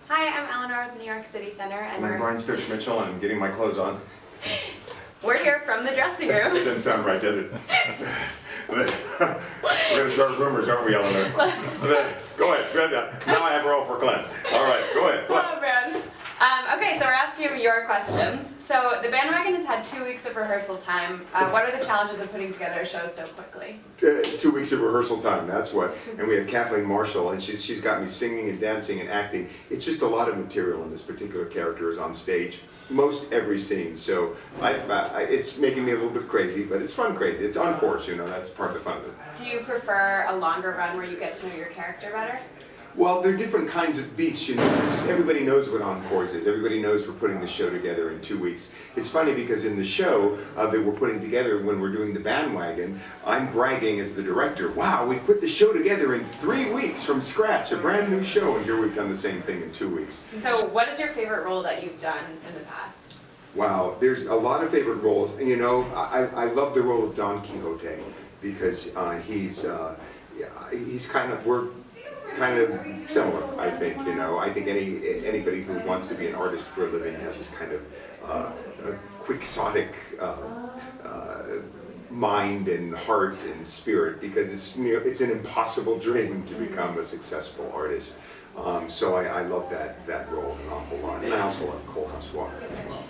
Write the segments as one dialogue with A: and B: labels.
A: Hi, I'm Eleanor with New York City Center, and
B: I'm Brian Stokes Mitchell, and I'm getting my clothes on.
A: we're here from the dressing room.
B: It doesn't sound right, does it? We're going to start rumors, aren't we, Eleanor? Go ahead. Now I have a role for Glenn. All right, go ahead.
A: Hello, Brad. Okay, so we're asking you your questions. So the bandwagon has had 2 weeks of rehearsal time. What are the challenges of putting together a show so quickly?
B: 2 weeks of rehearsal time, that's what. And we have Kathleen Marshall, and she's got me singing and dancing and acting. It's just a lot of material, and this particular character is on stage most every scene. So it's making me a little bit crazy, but it's fun crazy. It's encores, that's part of the fun of it.
A: Do you prefer a longer run where you get to know your character better?
B: Well, there are different kinds of beasts, Everybody knows what encores is. Everybody knows we're putting the show together in 2 weeks. It's funny because in the show that we're putting together when we're doing the bandwagon, I'm bragging as the director, wow, we've put the show together in 3 weeks from scratch, a brand new show, and here we've done the same thing in 2 weeks.
A: So what is your favorite role that you've done in the past?
B: Wow, there's a lot of favorite roles. And I love the role of Don Quixote because he's kind of, we're kind of similar, I think, I think anybody who wants to be an artist for a living has this kind of quixotic mind and heart and spirit, because it's an impossible dream to become a successful artist. So I love that role an awful lot. And I also love Coal House Walker as well.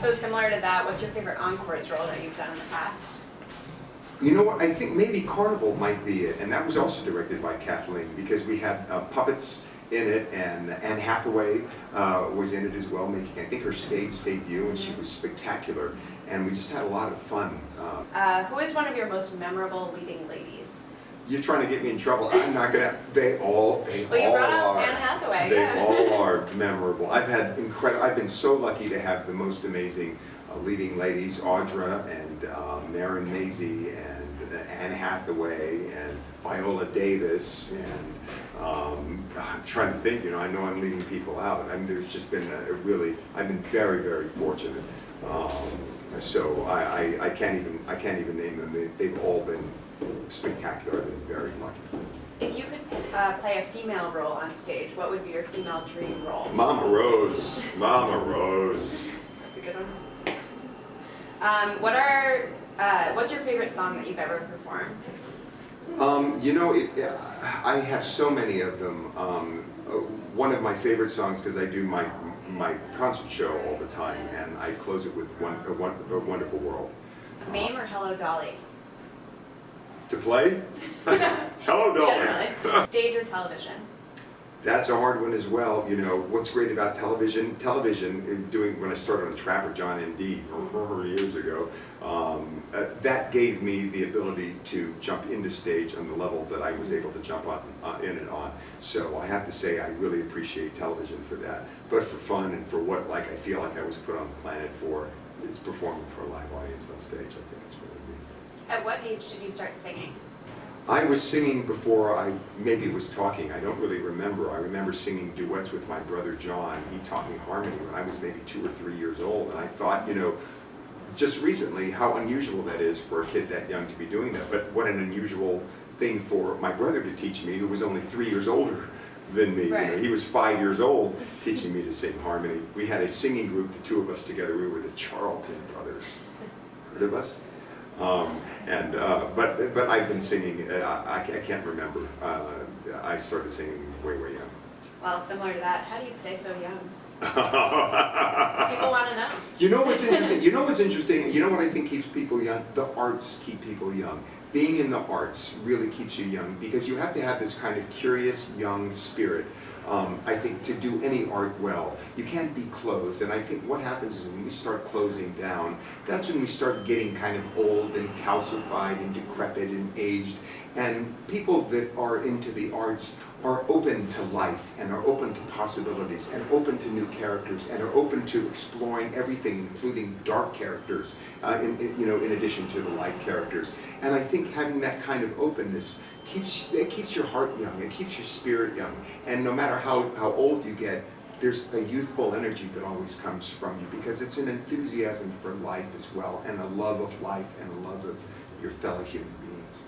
A: So similar to that, what's your favorite encores role that you've done in the past?
B: You know what, I think maybe Carnival might be it, and that was also directed by Kathleen, because we had puppets in it, and Anne Hathaway was in it as well, making, I think, her stage debut, and she was spectacular, and we just had a lot of fun.
A: Who is one of your most memorable leading ladies?
B: You're trying to get me in trouble. I'm not gonna. They all
A: Well, you brought up
B: are.
A: Anne Hathaway.
B: They all are memorable. I've been so lucky to have the most amazing leading ladies, Audra and Maren Maisie and Anne Hathaway and Viola Davis, and I'm trying to think. I know I'm leaving people out. There's just been I've been very, very fortunate. So I can't even name them. They've all been spectacular. I've been very lucky.
A: If you could play a female role on stage, what would be your female dream role?
B: Mama Rose. Mama Rose.
A: That's a good one. What's your favorite song that you've ever performed?
B: I have so many of them. One of my favorite songs, because I do my concert show all the time, and I close it with A Wonderful World.
A: Mame or Hello Dolly?
B: To play? Hello, Dolly.
A: Generally. Stage or television?
B: That's a hard one as well. What's great about television, when I started on Trapper John M.D. years ago, that gave me the ability to jump into stage on the level that I was able to jump in and on. So I have to say I really appreciate television for that. But for fun and for what I feel like I was put on the planet for, it's performing for a live audience on stage. I think it's really neat.
A: At what age did you start singing?
B: I was singing before I maybe was talking. I don't really remember. I remember singing duets with my brother John. He taught me harmony when I was maybe 2 or 3 years old. And I thought, just recently, how unusual that is for a kid that young to be doing that. But what an unusual thing for my brother to teach me, who was only 3 years older than me.
A: Right.
B: He was 5 years old teaching me to sing harmony. We had a singing group, the two of us together. We were the Charlton Brothers. Heard of us? But I've been singing. I can't remember. I started singing way young.
A: Well, similar to that, how do you stay so young? People want to know.
B: You know what's interesting? You know what I think keeps people young? The arts keep people young. Being in the arts really keeps you young, because you have to have this kind of curious young spirit. I think to do any art well, you can't be closed. And I think what happens is when we start closing down, that's when we start getting kind of old and calcified and decrepit and aged. And people that are into the arts are open to life and are open to possibilities and open to new characters and are open to exploring everything, including dark characters, in addition to the light characters. And I think having that kind of openness keeps your heart young, it keeps your spirit young. And no matter how old you get, there's a youthful energy that always comes from you, because it's an enthusiasm for life as well, and a love of life and a love of your fellow human beings.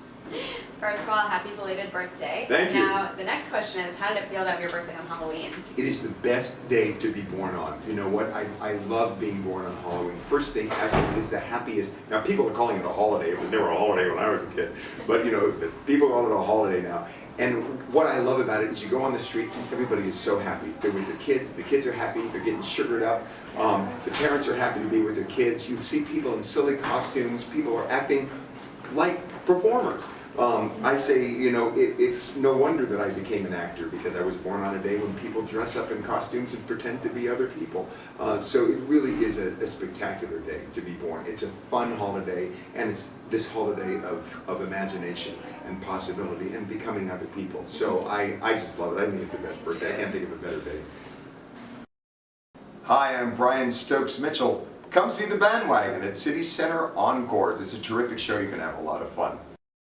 A: First of all, happy belated birthday.
B: Thank you.
A: Now, the next question is, how did it feel to have your birthday on Halloween?
B: It is the best day to be born on. You know what? I love being born on Halloween. First thing ever, it is the happiest. Now, people are calling it a holiday. It was never a holiday when I was a kid. But, you know, people call it a holiday now. And what I love about it is you go on the street and everybody is so happy. They're with their kids. The kids are happy. They're getting sugared up. The parents are happy to be with their kids. You see people in silly costumes. People are acting like performers. I say, you know, it's no wonder that I became an actor, because I was born on a day when people dress up in costumes and pretend to be other people. So it really is a spectacular day to be born. It's a fun holiday, and it's this holiday of imagination and possibility and becoming other people. So I just love it. I think it's the best birthday. I can't think of a better day. Hi, I'm Brian Stokes Mitchell. Come see the Bandwagon at City Center Encores. It's a terrific show. You can have a lot of fun.